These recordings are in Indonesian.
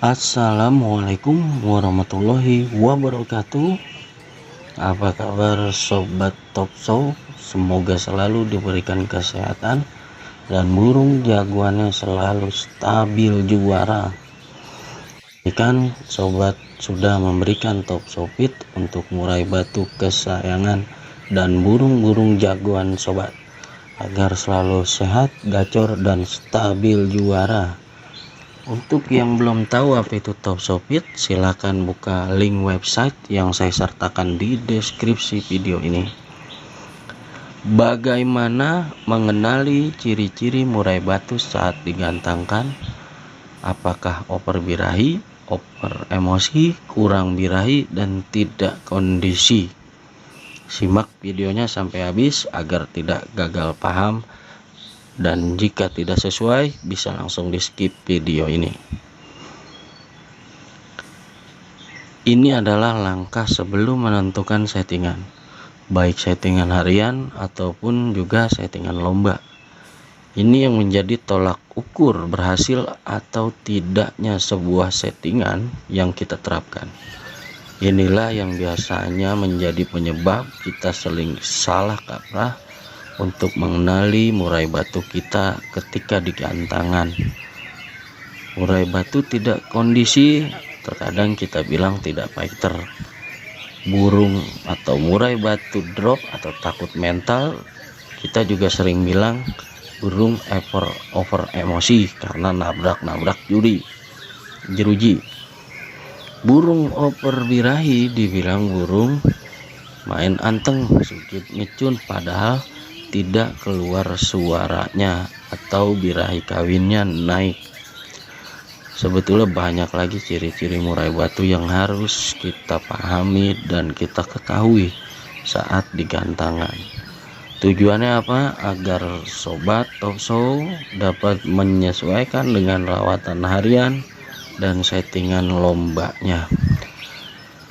Assalamualaikum warahmatullahi wabarakatuh. Apa kabar sobat Top Show? Semoga selalu diberikan kesehatan dan burung jagoannya selalu stabil juara. Ikan sobat sudah memberikan Top Show Feed untuk murai batu kesayangan dan burung-burung jagoan sobat agar selalu sehat, gacor dan stabil juara. Untuk yang belum tahu apa itu Top Show Feed, silakan buka link website yang saya sertakan di deskripsi video ini. Bagaimana mengenali ciri-ciri murai batu saat digantangkan? Apakah over birahi, over emosi, kurang birahi, dan tidak kondisi? Simak videonya sampai habis agar tidak gagal paham. Dan jika tidak sesuai, bisa langsung di skip video ini. Ini adalah langkah sebelum menentukan settingan, baik settingan harian ataupun juga settingan lomba. Ini yang menjadi tolak ukur berhasil atau tidaknya sebuah settingan yang kita terapkan. Inilah yang biasanya menjadi penyebab kita sering salah kaprah untuk mengenali murai batu kita ketika digantangan. Murai batu tidak kondisi, terkadang kita bilang tidak fighter. Burung atau murai batu drop atau takut mental, kita juga sering bilang burung over emosi karena nabrak jeruji. Burung over birahi dibilang burung main anteng, sujud ngecun, padahal tidak keluar suaranya atau birahi kawinnya naik. Sebetulnya banyak lagi ciri-ciri murai batu yang harus kita pahami dan kita ketahui saat digantangan. Tujuannya apa? Agar sobat Top Show dapat menyesuaikan dengan rawatan harian dan settingan lombanya.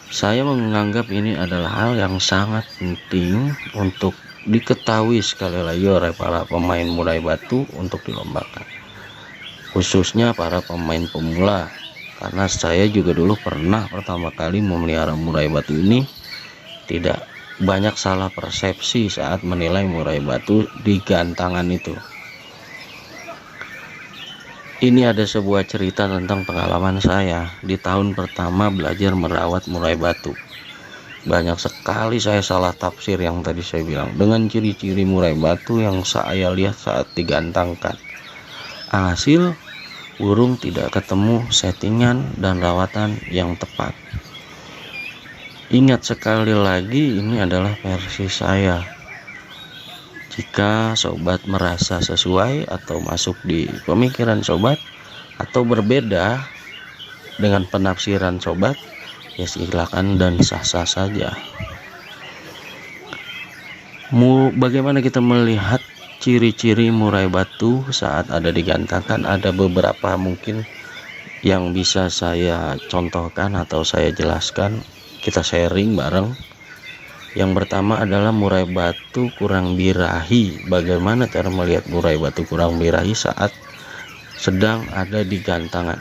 Saya menganggap ini adalah hal yang sangat penting untuk diketahui sekali lagi oleh para pemain murai batu untuk dilombakan, khususnya para pemain pemula, karena saya juga dulu pernah pertama kali memelihara murai batu ini. Tidak banyak salah persepsi saat menilai murai batu di gantangan itu. Ini ada sebuah cerita tentang pengalaman saya di tahun pertama belajar merawat murai batu. Banyak sekali saya salah tafsir yang tadi saya bilang dengan ciri-ciri murai batu yang saya lihat saat digantangkan. Hasil burung tidak ketemu settingan dan rawatan yang tepat. Ingat sekali lagi, ini adalah versi saya. Jika sobat merasa sesuai atau masuk di pemikiran sobat atau berbeda dengan penafsiran sobat, ya silakan dan sah-sah saja. Bagaimana kita melihat ciri-ciri murai batu saat ada digantangkan? Ada beberapa mungkin yang bisa saya contohkan atau saya jelaskan, kita sharing bareng. Yang pertama adalah murai batu kurang birahi. Bagaimana cara melihat murai batu kurang birahi saat sedang ada di gantangan?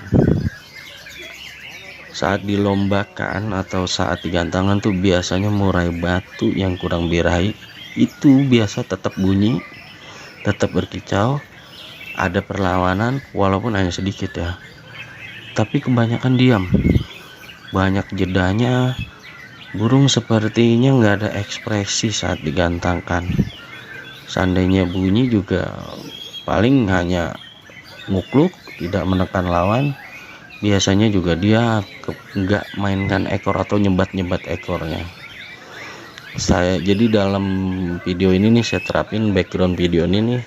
Saat dilombakan atau saat digantangan tuh biasanya murai batu yang kurang birahi itu biasa tetap bunyi, tetap berkicau, ada perlawanan walaupun hanya sedikit ya, tapi kebanyakan diam. Banyak jedanya, burung sepertinya nggak ada ekspresi saat digantangkan. Seandainya bunyi juga paling hanya ngukluk, tidak menekan lawan. Biasanya juga dia nggak mainkan ekor atau nyebat ekornya. Jadi dalam video ini nih saya terapin background video ini nih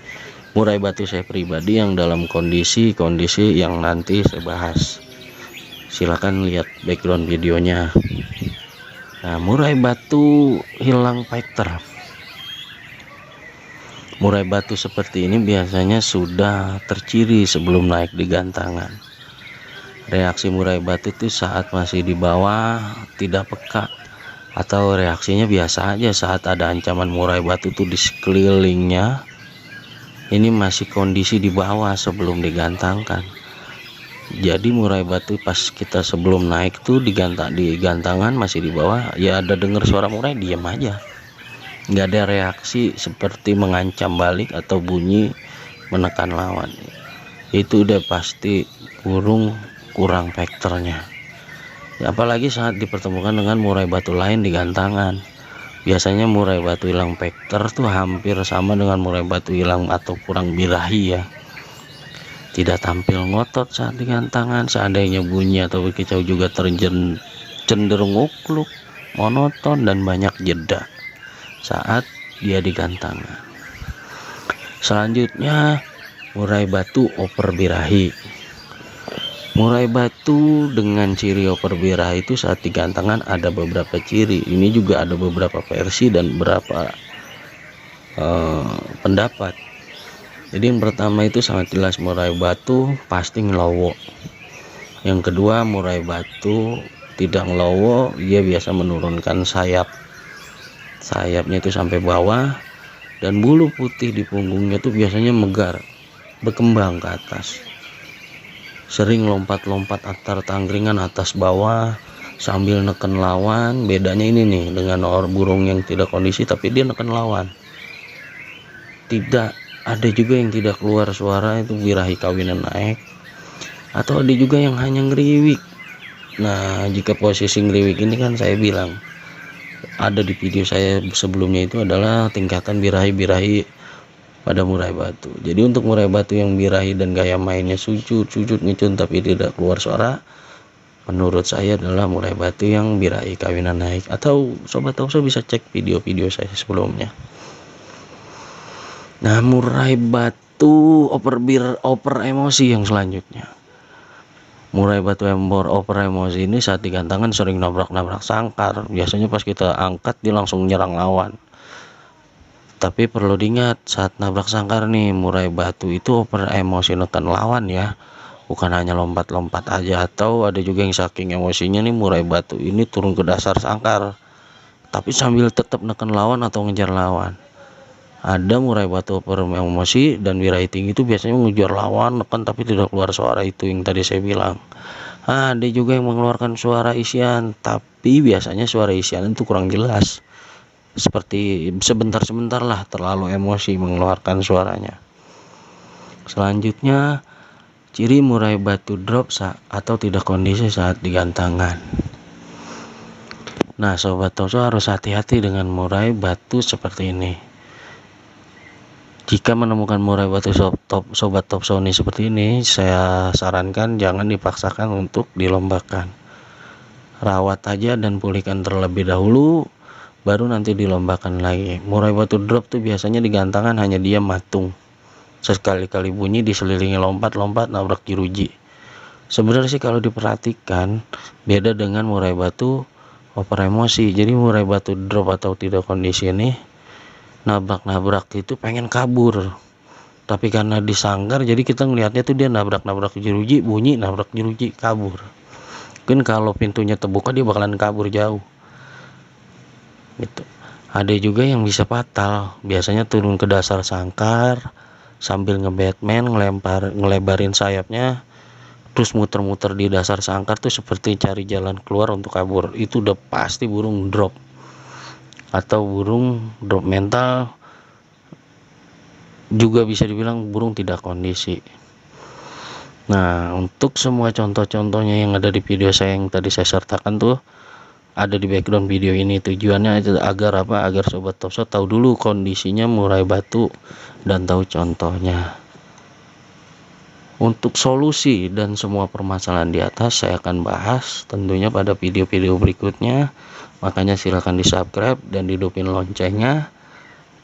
murai batu saya pribadi yang dalam kondisi yang nanti saya bahas. Silakan lihat background videonya. Nah, murai batu hilang fighter. Murai batu seperti ini biasanya sudah terciri sebelum naik di gantangan. Reaksi murai batu itu saat masih di bawah tidak peka, atau reaksinya biasa aja saat ada ancaman murai batu tuh di sekelilingnya. Ini masih kondisi di bawah sebelum digantangkan. Jadi murai batu pas kita sebelum naik tuh di gantangan masih di bawah, ya ada dengar suara murai diam aja, nggak ada reaksi seperti mengancam balik atau bunyi menekan lawan. Itu udah pasti burung kurang vektornya. Ya, apalagi saat dipertemukan dengan murai batu lain di gantangan. Biasanya murai batu hilang vektor tuh hampir sama dengan murai batu hilang atau kurang birahi ya. Tidak tampil ngotot saat di gantangan, seandainya bunyi atau berkicau juga cenderung ukluk, monoton, dan banyak jeda saat dia di gantangan. Selanjutnya murai batu oper birahi. Murai batu dengan ciri oper birahi itu saat di gantangan ada beberapa ciri. Ini juga ada beberapa versi dan beberapa pendapat. Jadi yang pertama itu sangat jelas murai batu pasti ngelowo. Yang kedua murai batu tidak ngelowo, dia biasa menurunkan sayapnya itu sampai bawah, dan bulu putih di punggungnya itu biasanya megar, berkembang ke atas, sering lompat-lompat antar tangkringan atas bawah sambil neken lawan. Bedanya ini nih dengan burung yang tidak kondisi tapi dia neken lawan. Tidak ada juga yang tidak keluar suara, itu birahi kawinan naik. Atau ada juga yang hanya ngeriwik. Nah, jika posisi ngeriwik ini kan saya bilang ada di video saya sebelumnya, itu adalah tingkatan birahi pada murai batu. Jadi untuk murai batu yang birahi dan gaya mainnya sujud ngecun tapi tidak keluar suara, menurut saya adalah murai batu yang birahi kawinan naik. Atau sobat Tauso bisa cek video-video saya sebelumnya. Nah, murai batu oper emosi yang selanjutnya. Murai batu oper emosi ini saat digantangan sering nabrak-nabrak sangkar. Biasanya pas kita angkat dia langsung nyerang lawan. Tapi perlu diingat saat nabrak sangkar nih, murai batu itu oper emosi neken lawan ya. Bukan hanya lompat-lompat aja. Atau ada juga yang saking emosinya nih murai batu ini turun ke dasar sangkar, tapi sambil tetap neken lawan atau ngejar lawan. Ada murai batu oper emosi dan birahi tinggi itu biasanya mengejar lawan, neken tapi tidak keluar suara, itu yang tadi saya bilang. Ada juga yang mengeluarkan suara isian, tapi biasanya suara isian itu kurang jelas, seperti sebentar-sebentar lah, terlalu emosi mengeluarkan suaranya. Selanjutnya ciri murai batu drop atau tidak kondisi saat digantangan. Nah, sobat Tauso harus hati-hati dengan murai batu seperti ini. Jika menemukan murai batu sobat Tauso ini seperti ini, saya sarankan jangan dipaksakan untuk dilombakan. Rawat aja dan pulihkan terlebih dahulu, baru nanti dilombakan lagi. Murai batu drop tuh biasanya digantangan hanya dia matung, sekali-kali bunyi diselilingi lompat-lompat nabrak jeruji. Sebenarnya sih kalau diperhatikan beda dengan murai batu oper emosi. Jadi murai batu drop atau tidak kondisi ini nabrak-nabrak itu pengen kabur, tapi karena disangkar jadi kita ngelihatnya tuh dia nabrak-nabrak jeruji, bunyi nabrak jeruji, kabur. Mungkin kalau pintunya terbuka dia bakalan kabur jauh gitu. Ada juga yang bisa fatal, biasanya turun ke dasar sangkar sambil nge-Batman, ngelebarin sayapnya, terus muter-muter di dasar sangkar tuh seperti cari jalan keluar untuk kabur. Itu udah pasti burung drop atau burung drop mental, juga bisa dibilang burung tidak kondisi. Nah, untuk semua contoh-contohnya yang ada di video saya yang tadi saya sertakan tuh ada di background video ini. Tujuannya agar apa? Agar sobat Tauso tahu dulu kondisinya murai batu dan tahu contohnya. Untuk solusi dan semua permasalahan di atas saya akan bahas tentunya pada video-video berikutnya. Makanya silahkan di subscribe dan hidupin loncengnya.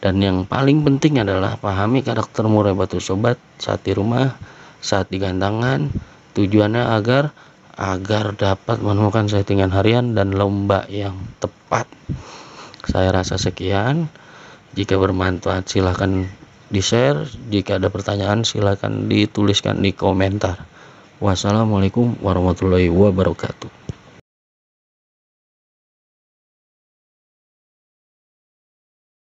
Dan yang paling penting adalah pahami karakter murai batu sobat saat di rumah, saat di gantangan. Tujuannya agar dapat menemukan settingan harian dan lomba yang tepat. Saya rasa sekian. Jika bermanfaat silahkan di share. Jika ada pertanyaan silahkan dituliskan di komentar. Wassalamualaikum warahmatullahi wabarakatuh.